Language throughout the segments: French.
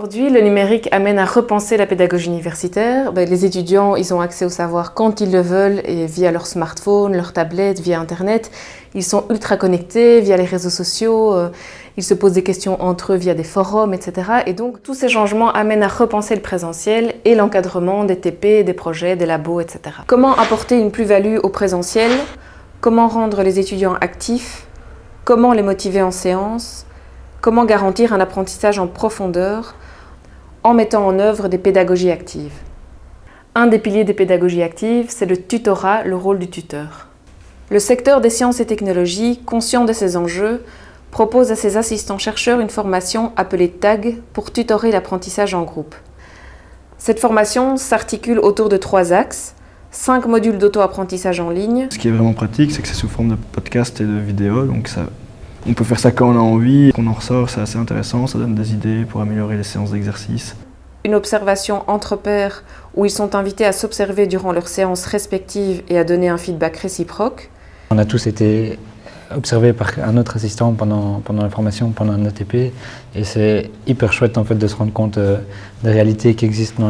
Aujourd'hui, le numérique amène à repenser la pédagogie universitaire. Les étudiants, ils ont accès au savoir quand ils le veulent et via leur smartphone, leur tablette, via Internet. Ils sont ultra connectés via les réseaux sociaux. Ils se posent des questions entre eux via des forums, etc. Et donc, tous ces changements amènent à repenser le présentiel et l'encadrement des TP, des projets, des labos, etc. Comment apporter une plus-value au présentiel? Comment rendre les étudiants actifs? Comment les motiver en séance? Comment garantir un apprentissage en profondeur en mettant en œuvre des pédagogies actives? Un des piliers des pédagogies actives, c'est le tutorat, le rôle du tuteur. Le secteur des sciences et technologies, conscient de ces enjeux, propose à ses assistants-chercheurs une formation appelée TAG pour tutorer l'apprentissage en groupe. Cette formation s'articule autour de 3 axes, 5 modules d'auto-apprentissage en ligne. Ce qui est vraiment pratique, c'est que c'est sous forme de podcast et de vidéo, donc on peut faire ça quand on a envie, qu'on en ressort, c'est assez intéressant, ça donne des idées pour améliorer les séances d'exercice. Une observation entre pairs où ils sont invités à s'observer durant leurs séances respectives et à donner un feedback réciproque. On a tous été observés par un autre assistant pendant la formation, pendant un ATP, et c'est hyper chouette en fait de se rendre compte des réalités qui existent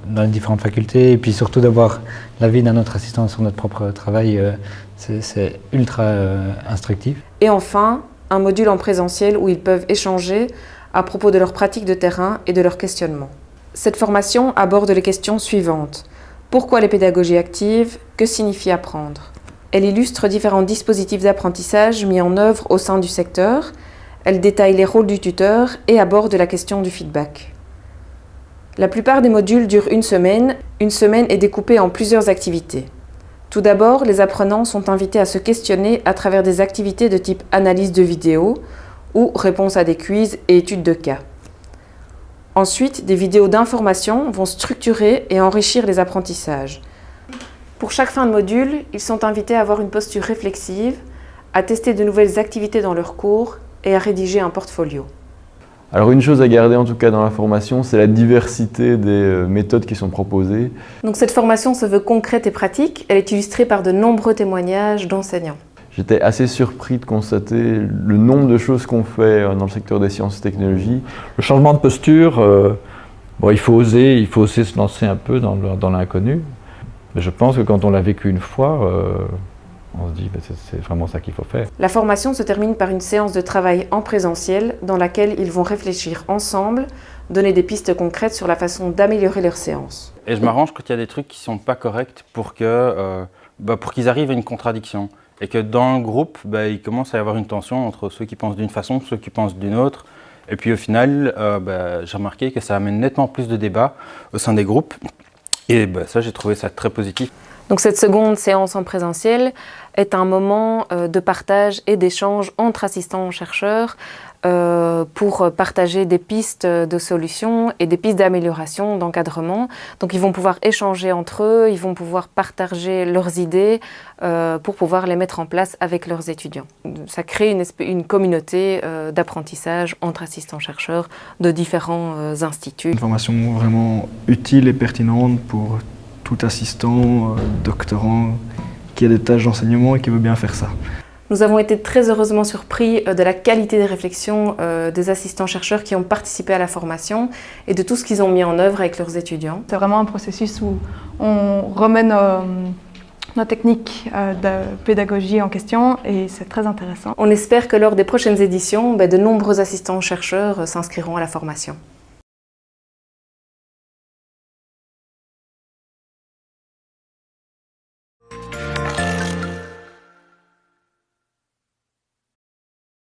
dans les différentes facultés, et puis surtout d'avoir l'avis d'un autre assistant sur notre propre travail, c'est ultra instructif. Et enfin, un module en présentiel où ils peuvent échanger à propos de leurs pratiques de terrain et de leurs questionnements. Cette formation aborde les questions suivantes. Pourquoi les pédagogies actives? Que signifie apprendre? Elle illustre différents dispositifs d'apprentissage mis en œuvre au sein du secteur. Elle détaille les rôles du tuteur et aborde la question du feedback. La plupart des modules durent une semaine. Une semaine est découpée en plusieurs activités. Tout d'abord, les apprenants sont invités à se questionner à travers des activités de type analyse de vidéos ou réponse à des quiz et études de cas. Ensuite, des vidéos d'information vont structurer et enrichir les apprentissages. Pour chaque fin de module, ils sont invités à avoir une posture réflexive, à tester de nouvelles activités dans leurs cours et à rédiger un portfolio. Alors une chose à garder en tout cas dans la formation, c'est la diversité des méthodes qui sont proposées. Donc cette formation se veut concrète et pratique, elle est illustrée par de nombreux témoignages d'enseignants. J'étais assez surpris de constater le nombre de choses qu'on fait dans le secteur des sciences et technologies. Le changement de posture, il faut oser se lancer un peu dans l'inconnu. Mais je pense que quand on l'a vécu une fois, on se dit que c'est vraiment ça qu'il faut faire. La formation se termine par une séance de travail en présentiel dans laquelle ils vont réfléchir ensemble, donner des pistes concrètes sur la façon d'améliorer leur séance. Et je m'arrange quand il y a des trucs qui ne sont pas corrects pour qu'ils arrivent à une contradiction. Et que dans le groupe, il commence à y avoir une tension entre ceux qui pensent d'une façon, ceux qui pensent d'une autre. Et puis au final, j'ai remarqué que ça amène nettement plus de débats au sein des groupes. Et ça, j'ai trouvé ça très positif. Donc cette seconde séance en présentiel est un moment de partage et d'échange entre assistants-chercheurs pour partager des pistes de solutions et des pistes d'amélioration, d'encadrement. Donc ils vont pouvoir échanger entre eux, ils vont pouvoir partager leurs idées pour pouvoir les mettre en place avec leurs étudiants. Ça crée une communauté d'apprentissage entre assistants-chercheurs de différents instituts. Une formation vraiment utile et pertinente pour tout assistant, doctorant qui a des tâches d'enseignement et qui veut bien faire ça. Nous avons été très heureusement surpris de la qualité des réflexions des assistants-chercheurs qui ont participé à la formation et de tout ce qu'ils ont mis en œuvre avec leurs étudiants. C'est vraiment un processus où on remet nos techniques de pédagogie en question et c'est très intéressant. On espère que lors des prochaines éditions, de nombreux assistants-chercheurs s'inscriront à la formation.